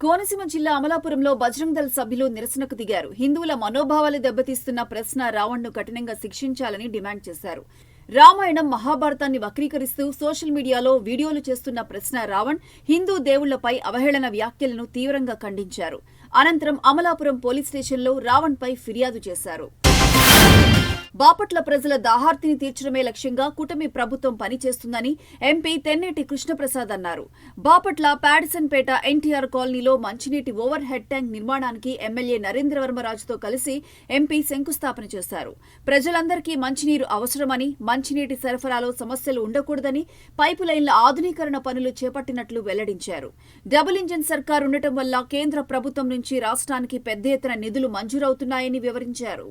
కోనసీమ జిల్లా అమలాపురంలో బజరంగ్ దళ్ సభ్యులు నిరసనకు దిగారు. హిందువుల మనోభావాలు దెబ్బతీస్తున్న ప్రశ్న రావణ్ను కఠినంగా శిక్షించాలని డిమాండ్ చేశారు. రామాయణం, మహాభారతాన్ని వక్రీకరిస్తూ సోషల్ మీడియాలో వీడియోలు చేస్తున్న ప్రశ్న రావణ్ హిందూ దేవుళ్లపై అవహేళన వ్యాఖ్యలను తీవ్రంగా ఖండించారు. అనంతరం అమలాపురం పోలీస్ స్టేషన్లో రావణ్పై ఫిర్యాదు చేశారు. బాపట్ల ప్రజల దాహార్తిని తీర్చడమే లక్ష్యంగా కూటమి ప్రభుత్వం పనిచేస్తుందని ఎంపీ తెన్నేటి కృష్ణప్రసాద్ అన్నారు. బాపట్ల ప్యాడిసన్పేట ఎన్టీఆర్ కాలనీలో మంచినీటి ఓవర్ హెడ్ ట్యాంక్ నిర్మాణానికి ఎమ్మెల్యే నరేంద్రవర్మరాజుతో కలిసి ఎంపీ శంకుస్థాపన చేశారు. ప్రజలందరికీ మంచినీరు అవసరమని, మంచినీటి సరఫరాలో సమస్యలు ఉండకూడదని పైపు లైన్ల ఆధునీకరణ పనులు చేపట్టినట్లు వెల్లడించారు. డబుల్ ఇంజిన్ సర్కార్ ఉండటం వల్ల కేంద్ర ప్రభుత్వం నుంచి రాష్ట్రానికి పెద్ద ఎత్తున నిధులు మంజూరవుతున్నాయని వివరించారు.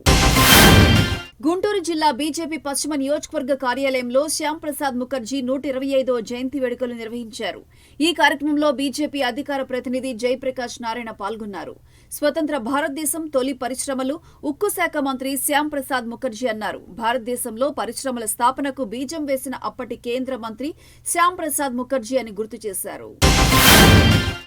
గుంటూరు జిల్లా బీజేపీ పశ్చిమ నియోజకవర్గ కార్యాలయంలో శ్యాంప్రసాద్ ముఖర్జీ 125వ జయంతి వేడుకలు నిర్వహించారు. ఈ కార్యక్రమంలో బీజేపీ అధికార ప్రతినిధి జయప్రకాష్ నారాయణ పాల్గొన్నారు. స్వతంత్ర భారతదేశం తొలి పరిశ్రమలు, ఉక్కు శాఖ మంత్రి శ్యాంప్రసాద్ ముఖర్జీ అన్నారు. భారతదేశంలో పరిశ్రమల స్థాపనకు బీజం వేసిన అప్పటి కేంద్ర మంత్రి శ్యాంప్రసాద్ ముఖర్జీ అని గుర్తు చేశారు.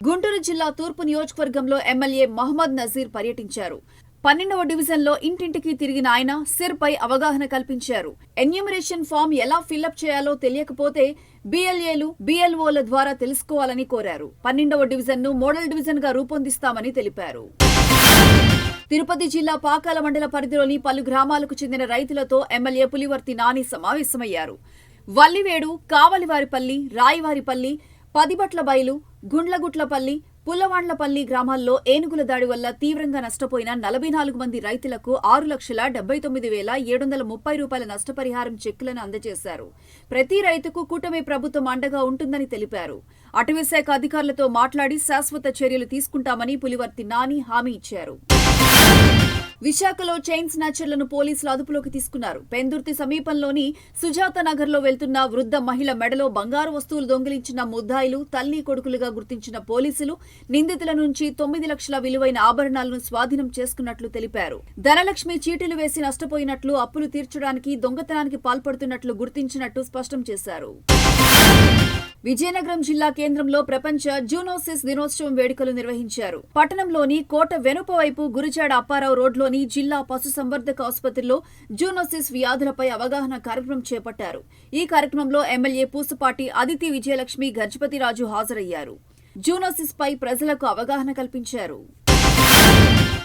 గుంటూరు జిల్లా తూర్పు నియోజకవర్గంలో ఎమ్మెల్యే మహమ్మద్ నజీర్ పర్యటించారు. 12వ డివిజన్లో ఇంటింటికి తిరిగిన ఆయన సిర్పై అవగాహన కల్పించారు. ఎన్యూమరేషన్ ఫామ్ ఎలా ఫిల్అప్ చేయాలో తెలియకపోతే బీఎల్ఏలు, బీఎల్ఓల ద్వారా తెలుసుకోవాలని కోరారు. 12వ డివిజన్ను మోడల్ డివిజన్గా రూపొందిస్తామని తెలిపారు. తిరుపతి జిల్లా పాకాల మండల పరిధిలోని పలు గ్రామాలకు చెందిన రైతులతో ఎమ్మెల్యే పులివర్తి నాని సమావేశమయ్యారు. వల్లివేడు, కావలివారిపల్లి, రాయివారిపల్లి, పదిబట్ల బయలు, గుండ్లగుట్లపల్లి, పుల్లవాండ్లపల్లి గ్రామాల్లో ఏనుగుల దాడి వల్ల తీవ్రంగా నష్టపోయిన 44 మంది రైతులకు 6,79,730 రూపాయల నష్టపరిహారం చెక్కులను అందజేశారు. ప్రతి రైతుకు కూటమి ప్రభుత్వం అండగా ఉంటుందని తెలిపారు. అటవీశాఖ అధికారులతో మాట్లాడి శాశ్వత చర్యలు తీసుకుంటామని పులివర్తి నాని హామీ ఇచ్చారు. విశాఖలో చైన్ స్నాచర్లను పోలీసులు అదుపులోకి తీసుకున్నారు. పెందుర్తి సమీపంలోని సుజాత నగర్లో వెళ్తున్న వృద్ధ మహిళ మెడలో బంగారు వస్తువులు దొంగిలించిన ముద్దాయిలు తల్లి కొడుకులుగా గుర్తించిన పోలీసులు నిందితుల నుంచి 9 లక్షల విలువైన ఆభరణాలను స్వాధీనం చేసుకున్నట్లు తెలిపారు. ధనలక్ష్మి చీటీలు వేసి నష్టపోయినట్లు, అప్పులు తీర్చడానికి దొంగతనానికి పాల్పడుతున్నట్లు గుర్తించినట్టు స్పష్టం చేశారు. విజయనగరం జిల్లా కేంద్రంలో ప్రపంచ జూనోసిస్ దినోత్సవం వేడుకలు నిర్వహించారు. పట్టణంలోని కోట వెనుక వైపు గురుజాడ అప్పారావు రోడ్లోని జిల్లా పశుసంవర్ధక ఆసుపత్రిలో జూనోసిస్ వ్యాధులపై అవగాహన కార్యక్రమం చేపట్టారు. ఈ కార్యక్రమంలో ఎమ్మెల్యే పూసపాటి అదితి విజయలక్ష్మి, గజపతిరాజు హాజరయ్యారు. జూనోసిస్ పై ప్రజలకు అవగాహన కల్పించారు.